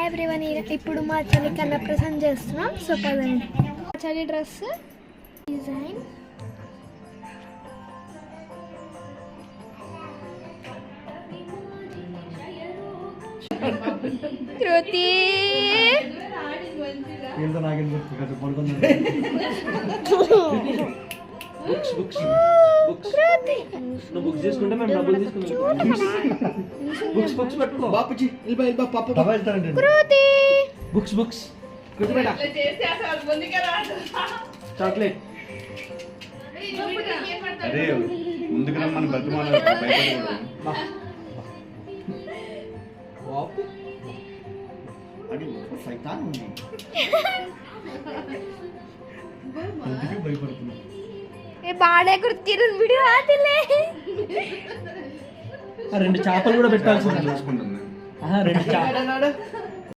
Everyone, ఇప్పుడు మా చెల్లికి అన్నప్రసన్న చేస్తున్నాం. సో పదండి. చెల్లి డ్రెస్ డిజైన్ కృతి బుక్స్ తీసుకుంటే మేము డబ్బులు తీసుకుంటాం. బుక్స్ పట్టుకో బాపుజీ. Books chocolate. అరే ముందుకు రమ్మని బతుమాల భయపడుతున్నా. బాడే కృతి వీడియో ఆదిలే. రెండు చేపలు కూడా పెట్టాల్సి ఉంది. 2 చేపలు